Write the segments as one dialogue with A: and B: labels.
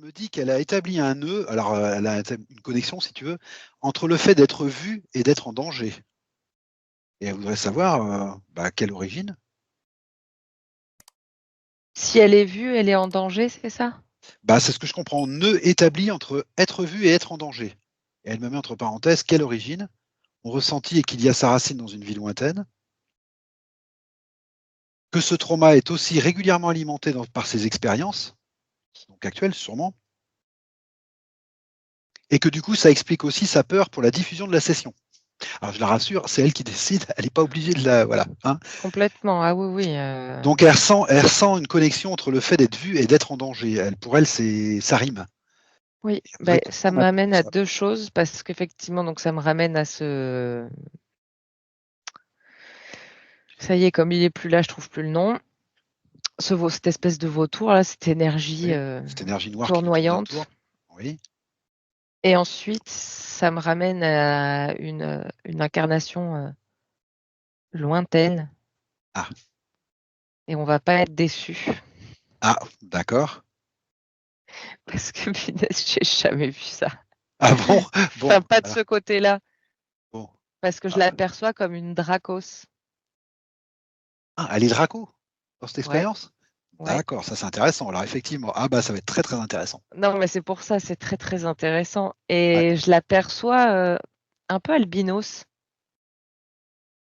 A: me dis qu'elle a établi un nœud, alors elle a une connexion, si tu veux, entre le fait d'être vue et d'être en danger. Et elle voudrait savoir quelle origine.
B: Si elle est vue, elle est en danger, c'est ça?
A: C'est ce que je comprends. Nœud établi entre être vu et être en danger. Et elle me met entre parenthèses quelle origine. On ressentit et qu'il y a sa racine dans une vie lointaine. Que ce trauma est aussi régulièrement alimenté par ses expériences, donc actuelles sûrement. Et que du coup, ça explique aussi sa peur pour la diffusion de la session. Alors je la rassure, c'est elle qui décide, elle n'est pas obligée de la... Voilà. Hein.
B: Complètement, ah oui, oui.
A: Donc elle ressent une connexion entre le fait d'être vue et d'être en danger. Pour elle, ça rime.
B: Oui,
A: Vrai
B: ça
A: qu'on a
B: m'amène à
A: ça.
B: deux choses, parce qu'effectivement, donc ça me ramène à ce... Ça y est, comme il est plus là, je trouve plus le nom. Cette espèce de vautour, là, cette énergie
A: Oui, cette énergie noire qui lui tourne autour.
B: tournoyante.
A: Oui.
B: Et ensuite, ça me ramène à une incarnation lointaine.
A: Ah.
B: Et on va pas être déçu.
A: Ah, d'accord.
B: Parce que, punaise, j'ai jamais vu ça.
A: Ah bon? Bon,
B: Enfin, pas de
A: alors,
B: ce côté-là.
A: bon.
B: Parce que je
A: Ah,
B: l'aperçois comme une Dracos.
A: elle est Draco dans cette
B: Ouais,
A: expérience?
B: ouais.
A: D'accord, ça c'est intéressant. Alors effectivement, ça va être très très intéressant.
B: Non, mais c'est pour ça, c'est très très intéressant.
A: Ouais.
B: Et je l'aperçois un peu albinos.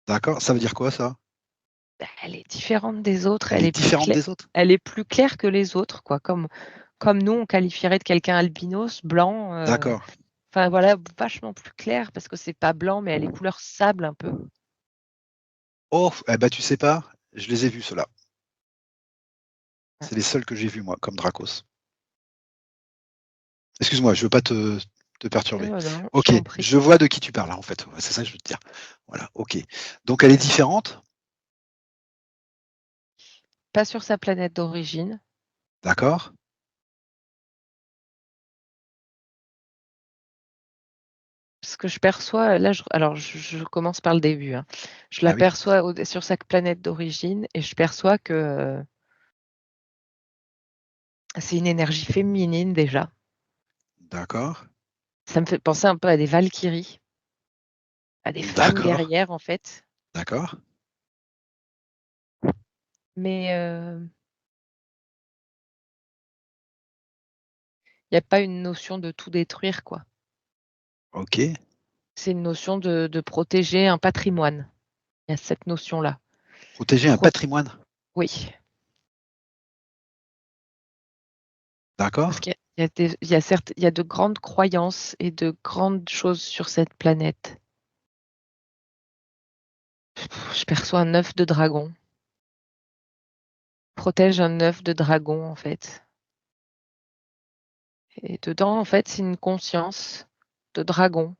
A: D'accord, ça veut dire quoi ça?
B: Elle est différente des autres,
A: Elle est différente des autres?
B: elle est plus claire que les autres, quoi. Comme nous, on qualifierait de quelqu'un albinos, blanc.
A: D'accord.
B: Enfin voilà, vachement plus clair parce que c'est pas blanc, mais elle est couleur sable un peu.
A: Oh, tu sais pas, je les ai vus ceux-là. C'est les seuls que j'ai vus moi, comme Dracos. Excuse-moi, je veux pas te perturber.
B: Non, je
A: Ok,
B: t'en prie.
A: je vois de qui tu parles en fait. C'est ça que je veux te dire. Voilà, ok. Donc elle est différente?
B: Pas sur sa planète d'origine.
A: D'accord?
B: Ce que je perçois, là, alors je commence par le début, hein. Je
A: Ah oui,
B: l'aperçois sur sa planète d'origine et je perçois que c'est une énergie féminine déjà.
A: d'accord.
B: Ça me fait penser un peu à des Valkyries, à des femmes
A: D'accord.
B: guerrières en fait.
A: D'accord.
B: Mais il n'y a pas une notion de tout détruire, quoi.
A: Ok.
B: C'est une notion de protéger un patrimoine. Il y a cette notion-là.
A: Protéger un patrimoine.
B: Oui, parce
A: D'accord.
B: il y a de grandes croyances et de grandes choses sur cette planète. Je perçois un œuf de dragon. Protège un œuf de dragon, en fait. Et dedans, en fait, c'est une conscience de dragon.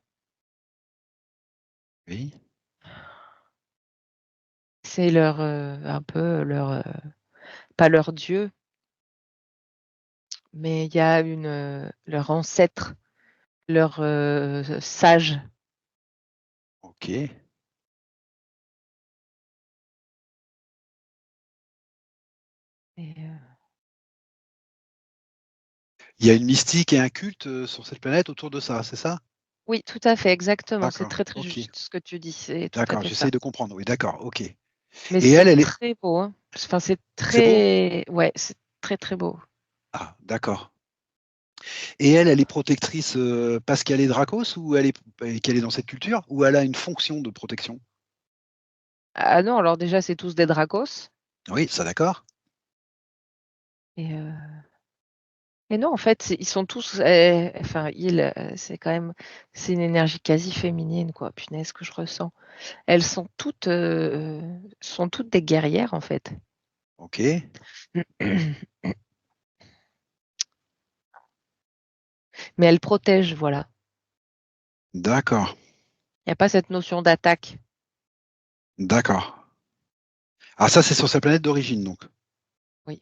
A: Oui.
B: C'est leur, un peu leur, pas leur dieu, mais il y a leur ancêtre, leur sage.
A: Ok.
B: Et,
A: Il y a une mystique et un culte sur cette planète autour de ça, c'est ça?
B: oui, tout à fait, exactement. C'est
A: D'accord.
B: très, très
A: Ok.
B: juste ce que tu dis. C'est tout à
A: D'accord.
B: fait ça.
A: J'essaye de comprendre. Oui, d'accord. Ok.
B: Mais
A: Et
B: c'est
A: elle est
B: très beau, hein. Enfin, c'est
A: très beau?
B: très, ouais, c'est très, très beau.
A: Ah, d'accord. Et elle est protectrice parce qu'elle est Dracos ou qu'elle est dans cette culture ou elle a une fonction de protection?
B: Ah non, alors déjà, c'est tous des dracos.
A: Oui, ça d'accord.
B: Et, non, en fait, ils sont tous, enfin, c'est quand même, c'est une énergie quasi féminine, quoi. Punaise, que je ressens. Elles sont toutes des guerrières, en fait.
A: Ok.
B: Mais elles protègent, voilà.
A: D'accord.
B: Il n'y a pas cette notion d'attaque.
A: D'accord. Ah, ça, c'est sur sa planète d'origine, donc.
B: Oui.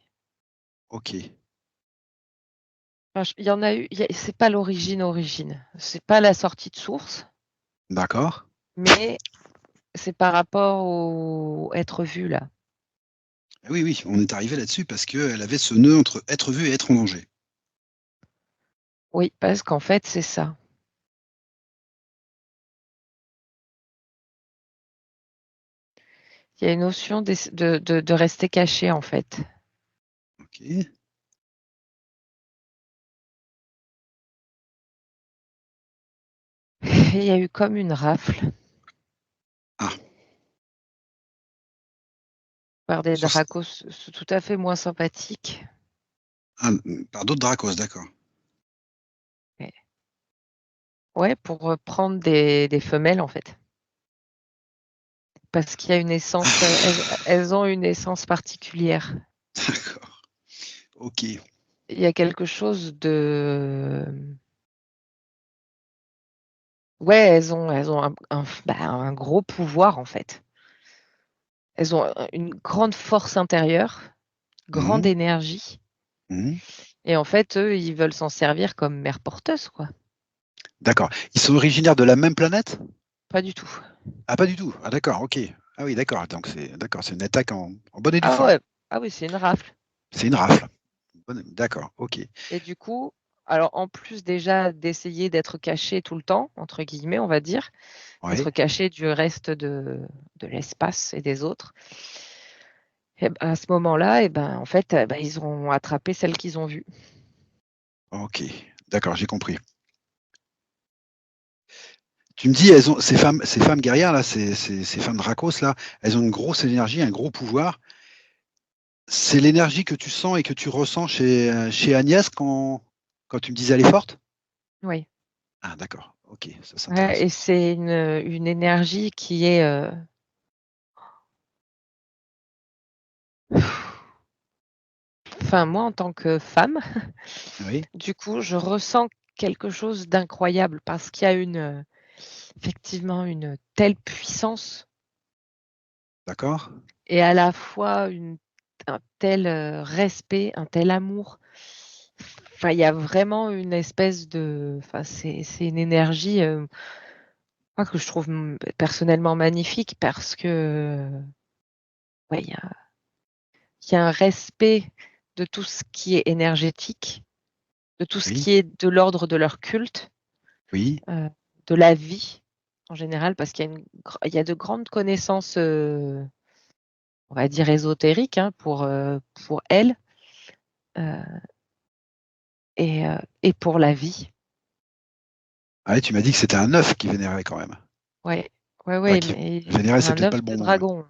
A: Ok.
B: Enfin, il y en a eu, c'est pas l'origine. C'est pas la sortie de source,
A: D'accord.
B: mais c'est par rapport au être vu, là.
A: Oui, oui, on est arrivé là-dessus parce qu'elle avait ce nœud entre être vue et être en danger.
B: Oui, parce qu'en fait, c'est ça. Il y a une notion de rester caché, en fait.
A: Ok.
B: Et il y a eu comme une rafle
A: Ah,
B: par des
A: sur,
B: dracos tout à fait moins sympathiques.
A: ah, par d'autres Dracos, d'accord.
B: Ouais, ouais, pour prendre des femelles, en fait. Parce qu'il y a une essence, elles ont une essence particulière.
A: D'accord. Ok.
B: Il y a quelque chose de... Ouais, elles ont un gros pouvoir, en fait. Elles ont une grande force intérieure, grande
A: Mhm,
B: énergie.
A: mhm.
B: Et en fait, eux, ils veulent s'en servir comme mère porteuse, quoi.
A: D'accord. Ils sont originaires de la même planète?
B: Pas du tout.
A: Ah, pas du tout. Ah, d'accord, ok. Ah oui, d'accord. Donc c'est une attaque en bonne et due
B: Ah
A: forme.
B: ouais, ah oui, c'est une rafle.
A: C'est une rafle. D'accord, ok.
B: Et du coup, alors en plus déjà d'essayer d'être caché tout le temps, entre guillemets, on va dire, d'être
A: Ouais.
B: caché du reste de l'espace et des autres, et ben, à ce moment-là, et ben, en fait, ben, ils ont attrapé celle qu'ils ont vue.
A: Ok. D'accord, j'ai compris. Tu me dis, elles ont ces femmes guerrières là, ces femmes Dracos là, elles ont une grosse énergie, un gros pouvoir. C'est l'énergie que tu sens et que tu ressens chez Agnès quand tu me disais elle est forte?
B: Oui.
A: Ah, d'accord. Ok, ça c'est
B: Ouais,
A: intéressant
B: et
A: aussi.
B: c'est une énergie qui est... Enfin, moi, en tant que femme,
A: Oui,
B: du coup, je ressens quelque chose d'incroyable parce qu'il y a effectivement une telle puissance
A: d'accord.
B: et à la fois un tel respect, un tel amour. Enfin, il y a vraiment une espèce enfin, c'est une énergie moi, que je trouve personnellement magnifique parce que ouais, il y a un respect de tout ce qui est énergétique, de tout ce
A: Oui,
B: qui est de l'ordre de leur culte,
A: oui,
B: euh, de la vie en général, parce qu'il y a, il y a de grandes connaissances, on va dire ésotériques, hein, pour elles euh, et pour la vie.
A: ah ouais, tu m'as dit que c'était un œuf qui vénérait quand même.
B: Ouais, ouais,
A: Enfin,
B: ouais,
A: qui
B: mais
A: vénérait, c'est
B: un
A: peut-être pas
B: œuf
A: le bon
B: de
A: mot, mais
B: dragon.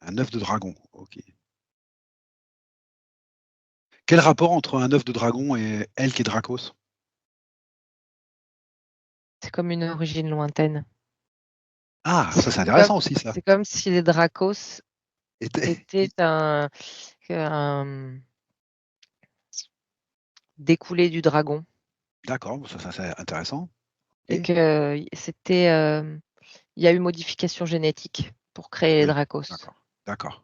A: un œuf de dragon. Ok. Quel rapport entre un œuf de dragon et elle qui est Dracos?
B: C'est comme une origine lointaine.
A: Ah, ça c'est
B: C'est comme,
A: intéressant aussi ça.
B: c'est comme si les Dracos étaient
A: Et-
B: un découlé du dragon
A: D'accord, ça c'est intéressant.
B: et
A: Ok.
B: que il y a eu modification génétique pour créer les
A: Oui,
B: Dracos.
A: d'accord, d'accord,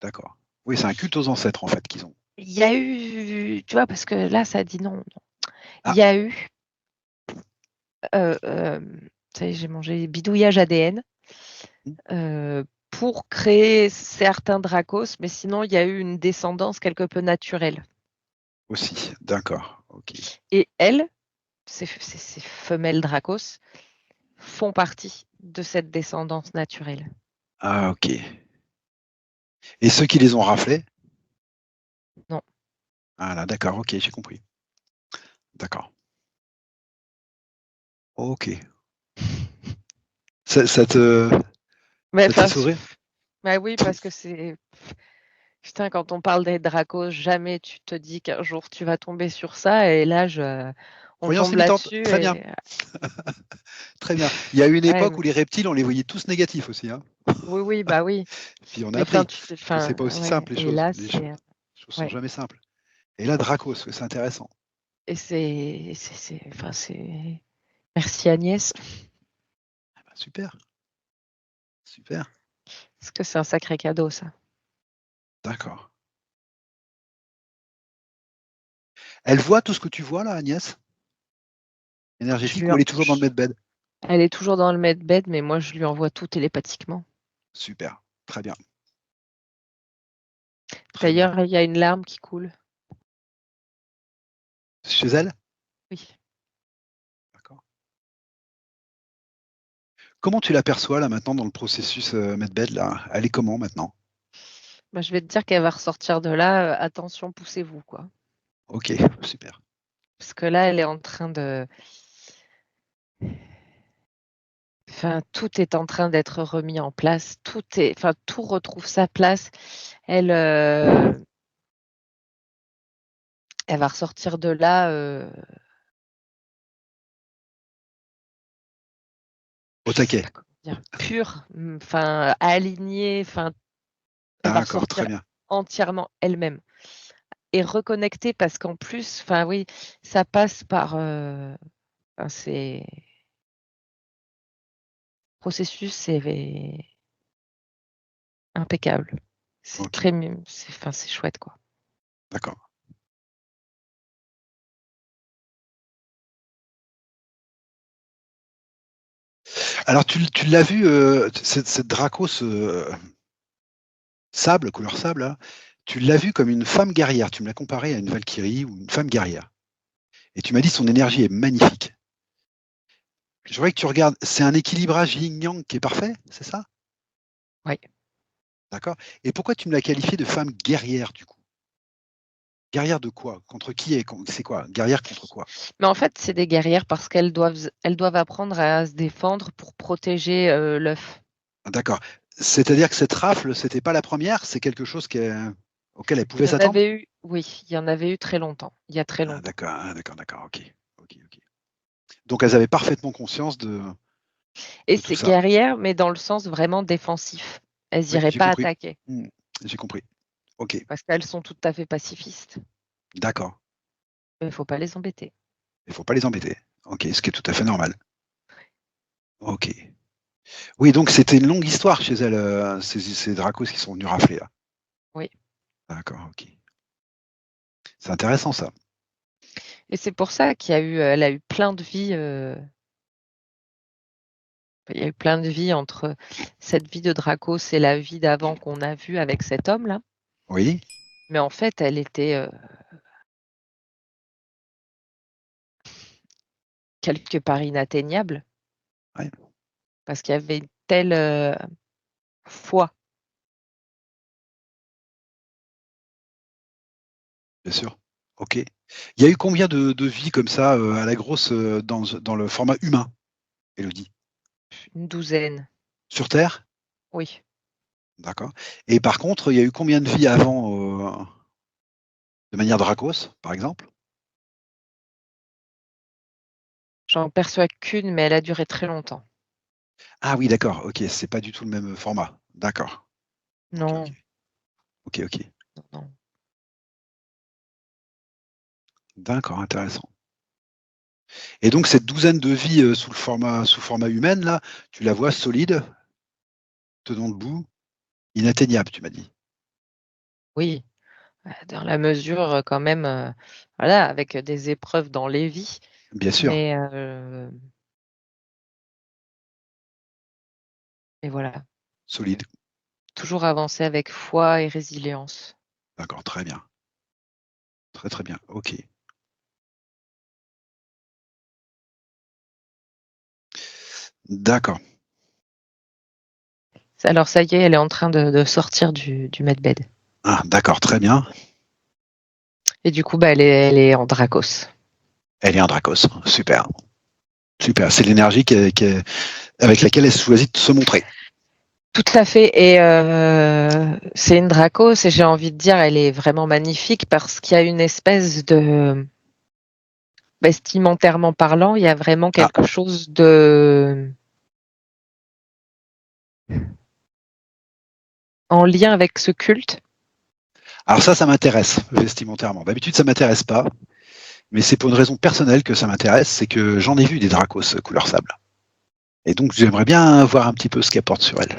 A: d'accord. Oui, c'est un culte aux ancêtres en fait qu'ils ont.
B: Il y a eu, tu vois, parce que là, ça dit non. Il
A: Ah,
B: y a eu, ça y est, j'ai mangé bidouillage ADN
A: hmm,
B: pour créer certains Dracos, mais sinon, il y a eu une descendance quelque peu naturelle.
A: aussi, d'accord, ok.
B: Et elles, ces femelles Dracos, font partie de cette descendance naturelle.
A: Ah, ok. Et ceux qui les ont raflés?
B: Non.
A: Ah là, d'accord, ok, j'ai compris. D'accord. Ok. Ça, ça te,
B: Mais
A: ça te fait
B: enfin,
A: sourire?
B: bah oui, parce que c'est putain, quand on parle des Dracos, jamais tu te dis qu'un jour tu vas tomber sur ça. Et là, on
A: Croyance
B: tombe
A: limitante,
B: là-dessus.
A: très bien,
B: Et
A: très bien. Il y a eu une
B: ouais,
A: époque où les reptiles, on les voyait tous négatifs aussi, hein.
B: oui, oui, bah oui.
A: Puis on a
B: Mais enfin,
A: appris que c'est pas aussi
B: ouais.
A: simple les
B: Et
A: choses.
B: là,
A: Les
B: c'est
A: choses sont
B: ouais.
A: jamais simples. Et là, Dracos, c'est intéressant.
B: Et enfin, merci Agnès,
A: Ah bah, super, super,
B: parce que c'est un sacré cadeau, ça.
A: d'accord. Elle voit tout ce que tu vois là, Agnès?
B: Je
A: Énergétique
B: lui
A: ou
B: en-
A: elle est toujours dans le
B: je-
A: medbed?
B: Elle est toujours dans le medbed, mais moi, je lui envoie tout télépathiquement.
A: Super, très bien, très bien.
B: D'ailleurs, il y a une larme qui coule.
A: chez elle?
B: Oui.
A: D'accord. Comment tu l'aperçois là maintenant dans le processus, Medbed là? Elle est comment maintenant?
B: Bah, je vais te dire qu'elle va ressortir de là, attention, poussez-vous, quoi.
A: OK, super.
B: Parce que là, elle est en train de enfin, tout est en train d'être remis en place, tout retrouve sa place. Elle, elle va ressortir de là,
A: Au
B: je sais
A: taquet.
B: pas comment dire, pure, enfin alignée, enfin, elle va
A: D'accord, très
B: ressortir
A: bien.
B: entièrement elle-même et reconnectée parce qu'en plus, enfin oui, ça passe par, enfin c'est processus, c'est impeccable. C'est
A: OK,
B: très c'est chouette, quoi.
A: d'accord. Alors tu l'as vu, cette Dracos, sable, couleur sable là, tu l'as vue comme une femme guerrière. Tu me l'as comparée à une valkyrie ou une femme guerrière et tu m'as dit: «Son énergie est magnifique». Je voudrais que tu regardes, c'est un équilibrage yin-yang qui est parfait, c'est ça?
B: Oui.
A: D'accord, et pourquoi tu me l'as qualifiée de femme guerrière du coup? Guerrière de quoi? Contre qui et c'est quoi? Guerrière contre quoi?
B: Mais en fait, c'est des guerrières parce qu'elles doivent apprendre à se défendre pour protéger, l'œuf.
A: D'accord. C'est-à-dire que cette rafle, c'était pas la première, c'est quelque chose auquel elle pouvait
B: Il y en
A: s'attendre?
B: avait eu oui, il y en avait eu très longtemps, il y a très
A: Ah
B: longtemps.
A: d'accord, ah d'accord, OK. OK, OK. Donc elles avaient parfaitement conscience
B: Et
A: de tout
B: c'est
A: ça.
B: guerrières, mais dans le sens vraiment défensif. Elles
A: Oui,
B: iraient
A: j'ai
B: pas
A: compris.
B: attaquer
A: Mmh, j'ai compris. OK,
B: parce qu'elles sont tout à fait pacifistes.
A: d'accord.
B: Mais il faut pas les embêter.
A: Il faut pas les embêter. OK, ce qui est tout à fait normal. OK. Oui, donc c'était une longue histoire chez elles, ces dracos qui sont venus rafler là.
B: Oui,
A: D'accord, OK. C'est intéressant ça.
B: et c'est pour ça elle a eu plein de vies, il y a eu plein de vies entre cette vie de Dracos et la vie d'avant qu'on a vue avec cet homme-là.
A: Oui,
B: Mais en fait, elle était, quelque part inatteignable
A: ouais,
B: parce qu'il y avait une telle, foi.
A: bien sûr. OK. Il y a eu combien de vies comme ça, à la grosse, dans le format humain, Élodie?
B: Une douzaine,
A: Sur Terre?
B: oui.
A: D'accord, et par contre, il y a eu combien de vies avant, de manière Dracos, par exemple?
B: J'en perçois qu'une, mais elle a duré très longtemps.
A: Ah oui, d'accord, OK, c'est pas du tout le même format. D'accord. OK, OK.
B: Non,
A: OK, OK.
B: non, non.
A: D'accord, intéressant, et donc cette douzaine de vies, sous format humaine là, tu la vois solide, tenant debout, inatteignable, tu m'as dit?
B: Oui, dans la mesure, quand même, voilà, avec des épreuves dans les vies,
A: Bien sûr,
B: mais voilà,
A: solide.
B: toujours avancer avec foi et résilience.
A: D'accord, très bien. Très, très bien. OK. D'accord.
B: Alors ça y est, elle est en train de sortir du medbed
A: Ah, d'accord, très bien.
B: et du coup, bah, elle est en Dracos.
A: Elle est un Dracos. Super, super. C'est l'énergie avec laquelle elle choisit de se montrer.
B: Tout à fait, et c'est une Dracos et j'ai envie de dire, elle est vraiment magnifique parce qu'il y a une espèce de vestimentairement parlant, il y a vraiment
A: Ah,
B: quelque chose de en lien avec ce culte.
A: alors ça m'intéresse, vestimentairement. D'habitude, ça m'intéresse pas, mais c'est pour une raison personnelle que ça m'intéresse, c'est que j'en ai vu des Dracos couleur sable. Et donc, j'aimerais bien voir un petit peu ce qu'elle porte sur elle.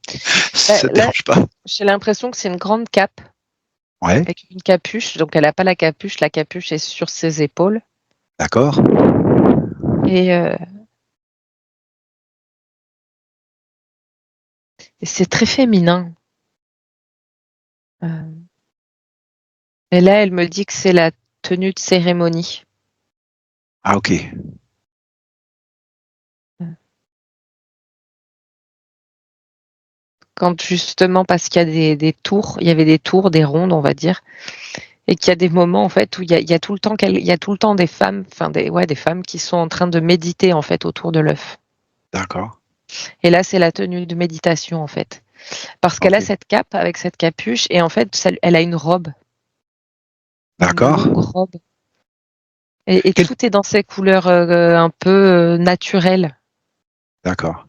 A: Si ça te
B: Là,
A: dérange pas.
B: j'ai l'impression que c'est une grande cape
A: Ouais,
B: avec une capuche, donc elle a pas la capuche est sur ses épaules
A: d'accord.
B: et c'est très féminin. Heu et là, elle me dit que c'est la tenue de cérémonie.
A: Ah, ok.
B: Quand justement, parce qu'il y a des tours, il y avait des tours, des rondes, on va dire, et qu'il y a des moments en fait où il y a tout le temps des femmes, des femmes qui sont en train de méditer en fait autour de l'œuf.
A: D'accord.
B: Et là, c'est la tenue de méditation en fait, parce qu'elle a
A: Ok.
B: cette cape avec cette capuche et en fait, elle a une robe, une
A: D'accord.
B: longue robe, et
A: Quel-
B: tout est dans ces couleurs un peu naturelles.
A: D'accord.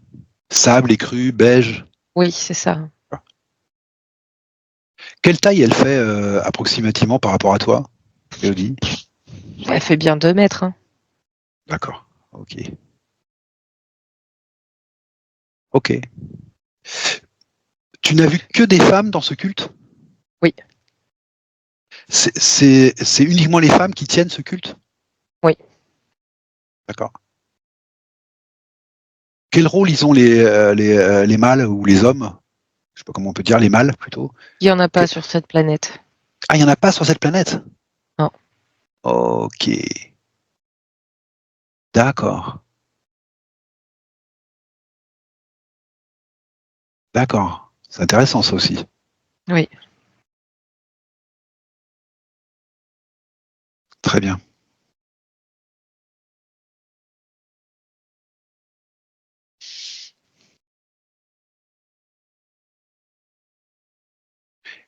A: Sable écru, beige.
B: Oui, c'est ça.
A: Quelle taille elle fait approximativement par rapport à toi, Élodie?
B: Elle fait bien 2 mètres. Hein.
A: D'accord. Ok. Ok. Tu n'as vu que des femmes dans ce culte?
B: Oui,
A: C'est uniquement les femmes qui tiennent ce culte?
B: oui.
A: D'accord. Quel rôle ils ont les mâles ou les hommes? Je sais pas comment on peut dire, les mâles plutôt.
B: Il y en a
A: Que-
B: pas sur cette planète.
A: Ah, il n'y en a pas sur cette planète?
B: Non.
A: Ok. D'accord. D'accord. C'est intéressant ça aussi.
B: Oui.
A: Très bien.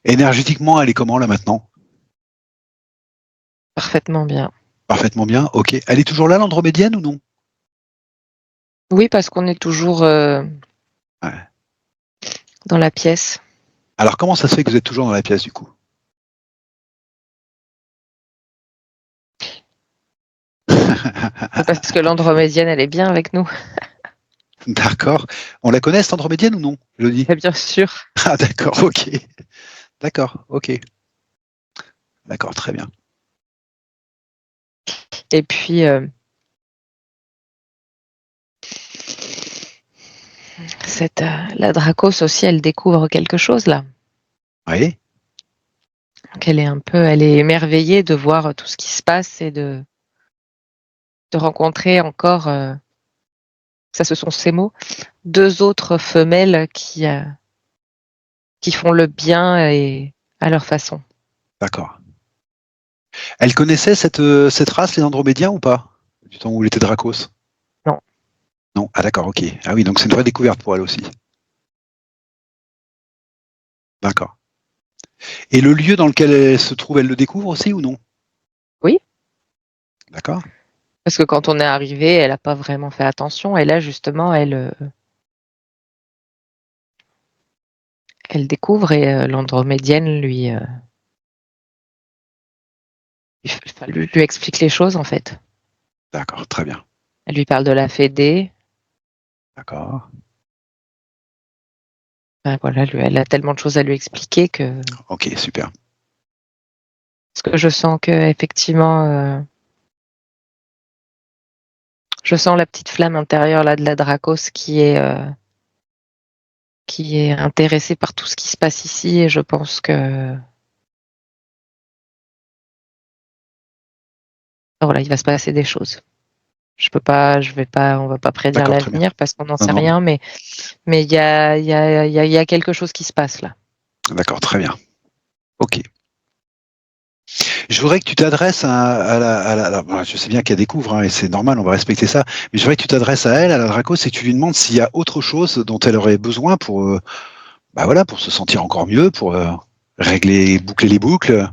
A: Énergétiquement, elle est comment là maintenant?
B: Parfaitement bien.
A: Parfaitement bien. Ok. Elle est toujours là, l'andromédienne ou non?
B: Oui, parce qu'on est toujours
A: Ouais.
B: dans la pièce.
A: Alors comment ça se fait que vous êtes toujours dans la pièce du coup?
B: C'est parce que l'andromédienne, elle est bien avec nous.
A: D'accord. On la connaît cette andromédienne ou non, Elodie?
B: Et bien sûr.
A: Ah d'accord, ok. D'accord, ok. D'accord, très bien.
B: Et puis, la Dracos aussi, elle découvre quelque chose là.
A: Oui,
B: Donc elle est émerveillée de voir tout ce qui se passe et de rencontrer encore, ça ce sont ses mots, 2 autres femelles qui font le bien et à leur façon.
A: d'accord. Elle connaissait cette race, les andromédiens ou pas? Du temps où elle était Dracos?
B: Non.
A: Non. Ah d'accord, ok. Ah oui, donc c'est une vraie découverte pour elle aussi. D'accord. Et le lieu dans lequel elle se trouve, elle le découvre aussi ou non?
B: Oui,
A: D'accord.
B: parce que quand on est arrivé, elle a pas vraiment fait attention et là justement elle découvre et l'andromédienne lui explique les choses en fait.
A: D'accord, très bien.
B: Elle lui parle de la Fédé.
A: D'accord.
B: Voilà, elle a tellement de choses à lui expliquer que
A: Ok, super.
B: parce que je sens qu'effectivement, je sens la petite flamme intérieure là de la Dracos qui est intéressée par tout ce qui se passe ici et je pense que voilà, il va se passer des choses. On va pas prédire
A: D'accord, très bien.
B: l'avenir parce qu'on n'en
A: Non,
B: sait
A: non,
B: rien, mais il y a quelque chose qui se passe là.
A: d'accord, très bien. Ok. Je voudrais que tu t'adresses je sais bien qu'elle découvre, hein, et c'est normal, on va respecter ça, mais je voudrais que tu t'adresses à elle, à la Dracos, et que tu lui demandes s'il y a autre chose dont elle aurait besoin pour, bah voilà, pour se sentir encore mieux, pour régler, boucler les boucles.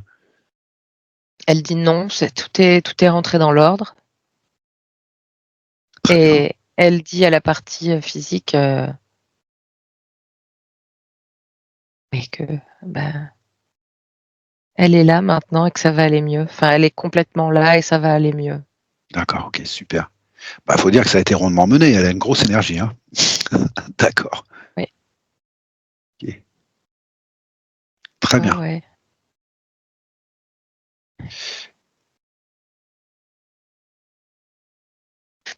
B: Elle dit non, tout est rentré dans l'ordre
A: Très bien.
B: et elle dit à la partie physique mais que ben elle est là maintenant et que ça va aller mieux. Enfin, elle est complètement là et ça va aller mieux.
A: D'accord, ok, super. Bah, faut dire que ça a été rondement mené, elle a une grosse énergie, hein. D'accord.
B: Oui.
A: Ok. Très
B: Ouais,
A: bien.
B: ouais.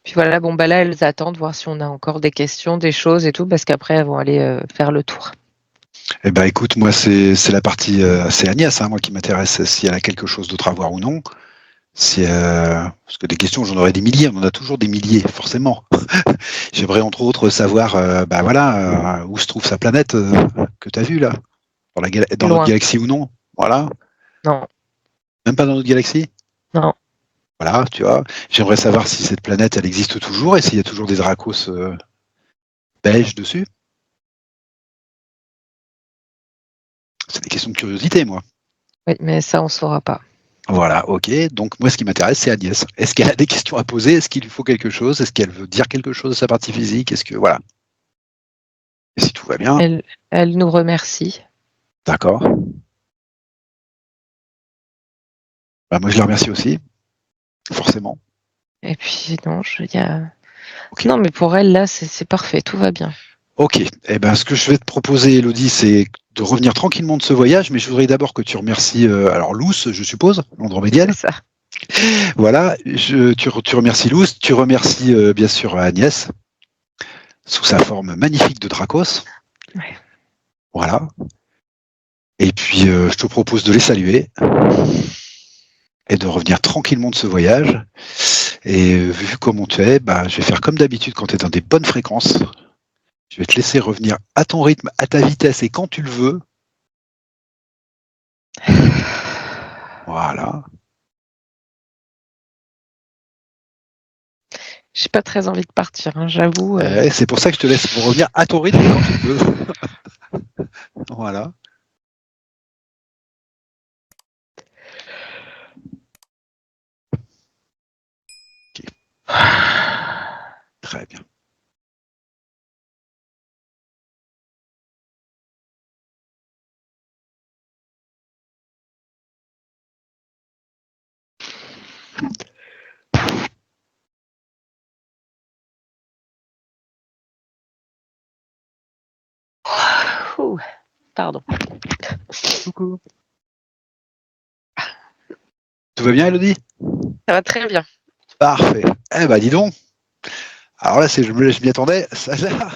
B: Puis voilà, bon bah là, elles attendent voir si on a encore des questions, des choses et tout, parce qu'après elles vont aller faire le tour.
A: Eh ben, écoute, moi, c'est la partie, c'est Agnès, hein, moi, qui m'intéresse, s'il y a quelque chose d'autre à voir ou non. Parce que des questions, j'en aurais des milliers, on en a toujours des milliers, forcément. J'aimerais entre autres savoir où se trouve sa planète que tu as vue là, dans notre
B: Loin.
A: galaxie ou non. Voilà.
B: Non.
A: Même pas dans notre galaxie.
B: Non.
A: Voilà, tu vois. J'aimerais savoir si cette planète, elle existe toujours et s'il y a toujours des Dracos belges dessus. C'est des questions de curiosité, moi.
B: Oui, mais ça, on saura pas.
A: Voilà, ok. Donc moi, ce qui m'intéresse, c'est Agnès. Est-ce qu'elle a des questions à poser? Est-ce qu'il lui faut quelque chose? Est-ce qu'elle veut dire quelque chose de sa partie physique? Est-ce que voilà. Et si tout va bien,
B: Elle nous remercie.
A: d'accord. Bah, moi, je la remercie aussi, forcément.
B: Et puis non, il y a.
A: Ok.
B: Non, mais pour elle, là, c'est parfait, tout va bien.
A: Ok. Eh ben, ce que je vais te proposer, Elodie, c'est de revenir tranquillement de ce voyage, mais je voudrais d'abord que tu remercies, alors Luce, je suppose, l'Andromédienne.
B: C'est ça.
A: Voilà, tu remercies Luce, tu remercies bien sûr Agnès, sous sa forme magnifique de Dracos.
B: Ouais.
A: Voilà. Et puis, je te propose de les saluer et de revenir tranquillement de ce voyage. Et vu comment tu es, bah, je vais faire comme d'habitude quand tu es dans des bonnes fréquences. Je vais te laisser revenir à ton rythme, à ta vitesse et quand tu le veux. Voilà.
B: J'ai pas très envie de partir, hein, j'avoue.
A: C'est pour ça que je te laisse revenir à ton rythme quand tu le veux. Voilà. Okay. Très bien.
B: Ouh, pardon.
A: Coucou. Tout va bien, Elodie?
B: Ça va très bien.
A: Parfait. Eh ben, dis donc. Alors là, je m'y attendais. Ça, là,